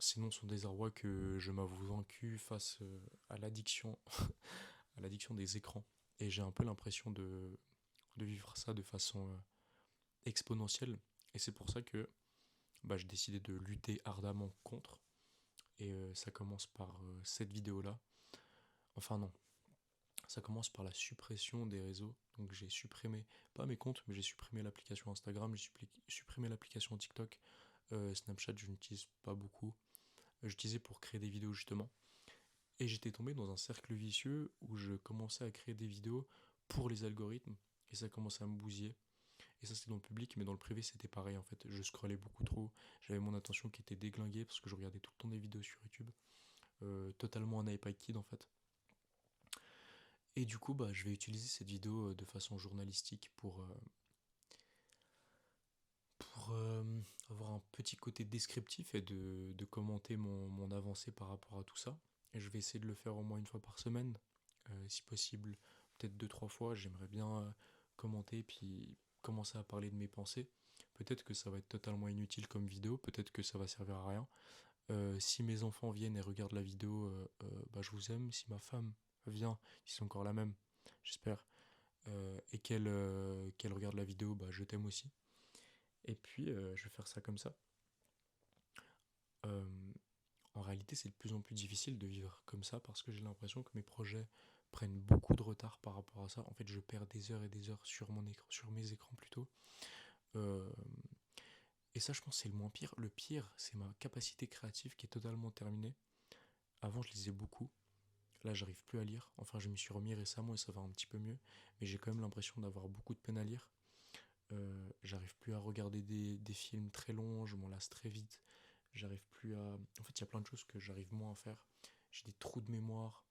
sinon son désarroi que je m'avoue vaincu face à l'addiction, à l'addiction des écrans. Et j'ai un peu l'impression de vivre ça de façon exponentielle. Et c'est pour ça que j'ai décidé de lutter ardemment contre. Et ça commence par cette vidéo-là. Enfin non, ça commence par la suppression des réseaux. Donc j'ai supprimé, pas mes comptes, mais j'ai supprimé l'application Instagram, j'ai supprimé l'application TikTok. Snapchat, je n'utilise pas beaucoup. J'utilisais pour créer des vidéos justement. Et j'étais tombé dans un cercle vicieux où je commençais à créer des vidéos pour les algorithmes. Et ça commençait à me bousiller. Et ça, c'était dans le public, mais dans le privé, c'était pareil en fait. Je scrollais beaucoup trop. J'avais mon attention qui était déglinguée parce que je regardais tout le temps des vidéos sur YouTube. Totalement un iPad Kid en fait. Et du coup, je vais utiliser cette vidéo de façon journalistique pour avoir un petit côté descriptif et de commenter mon avancée par rapport à tout ça. Et je vais essayer de le faire au moins une fois par semaine, si possible, peut-être deux, trois fois. J'aimerais bien commenter puis commencer à parler de mes pensées. Peut-être que ça va être totalement inutile comme vidéo, peut-être que ça va servir à rien. Si mes enfants viennent et regardent la vidéo, je vous aime. Si ma femme vient, si c'est encore la même, j'espère, et qu'elle regarde la vidéo, je t'aime aussi. Et puis, je vais faire ça comme ça. Euh, En réalité, c'est de plus en plus difficile de vivre comme ça parce que j'ai l'impression que mes projets prennent beaucoup de retard par rapport à ça. En fait, je perds des heures et des heures sur mon écran, sur mes écrans plutôt. Euh, et ça, je pense, c'est le moins pire. Le pire, c'est ma capacité créative qui est totalement terminée. Avant, je lisais beaucoup. Là, j'arrive plus à lire. Enfin, je m'y suis remis récemment et ça va un petit peu mieux. Mais j'ai quand même l'impression d'avoir beaucoup de peine à lire. J'arrive plus à regarder des films très longs, je m'en lasse très vite. J'arrive plus à. En fait, il y a plein de choses que j'arrive moins à faire. J'ai des trous de mémoire,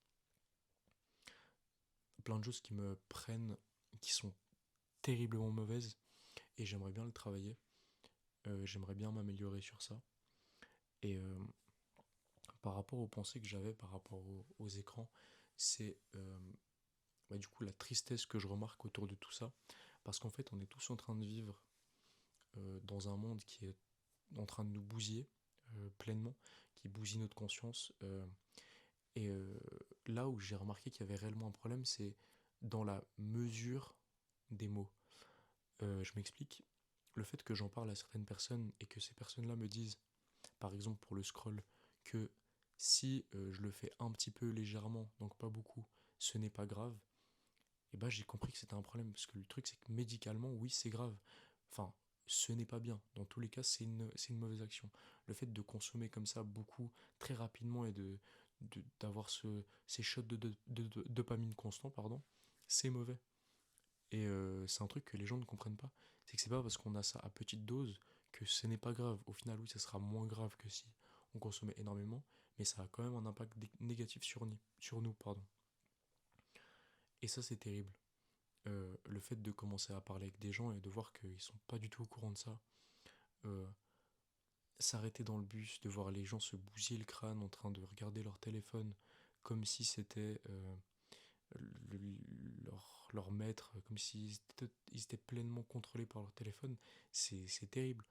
plein de choses qui me prennent, qui sont terriblement mauvaises, et j'aimerais bien le travailler. J'aimerais bien m'améliorer sur ça. Et par rapport aux pensées que j'avais par rapport aux écrans, c'est du coup la tristesse que je remarque autour de tout ça. Parce qu'en fait, on est tous en train de vivre dans un monde qui est en train de nous bousiller pleinement, qui bousille notre conscience. Et là où j'ai remarqué qu'il y avait réellement un problème, c'est dans la mesure des mots. Je m'explique. Le fait que j'en parle à certaines personnes et que ces personnes-là me disent, par exemple pour le scroll, que si je le fais un petit peu légèrement, donc pas beaucoup, ce n'est pas grave, et j'ai compris que c'était un problème. Parce que le truc, c'est que médicalement, oui, c'est grave. Enfin, ce n'est pas bien. Dans tous les cas, c'est une mauvaise action. Le fait de consommer comme ça beaucoup, très rapidement, et d'avoir ces shots de dopamine constant, pardon, c'est mauvais. Et c'est un truc que les gens ne comprennent pas. C'est que c'est pas parce qu'on a ça à petite dose que ce n'est pas grave. Au final, oui, ça sera moins grave que si on consommait énormément, mais ça a quand même un impact négatif sur nous, pardon. Et ça, c'est terrible. Le fait de commencer à parler avec des gens et de voir qu'ils sont pas du tout au courant de ça, euh, s'arrêter dans le bus, de voir les gens se bousiller le crâne en train de regarder leur téléphone comme si c'était leur maître, comme ils étaient pleinement contrôlés par leur téléphone, c'est terrible.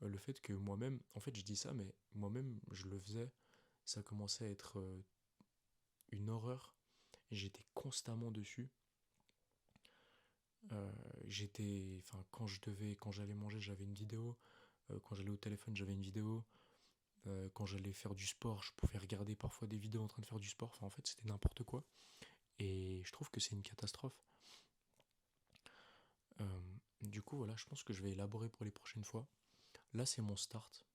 Le fait que moi-même, en fait je dis ça, mais moi-même je le faisais, ça commençait à être une horreur, j'étais constamment dessus. Enfin, quand j'allais manger, j'avais une vidéo. Quand j'allais au téléphone, j'avais une vidéo. Quand j'allais faire du sport, je pouvais regarder parfois des vidéos en train de faire du sport. Enfin, en fait, c'était n'importe quoi. Et je trouve que c'est une catastrophe. Du coup, voilà, je pense que je vais élaborer pour les prochaines fois. Là, c'est mon start.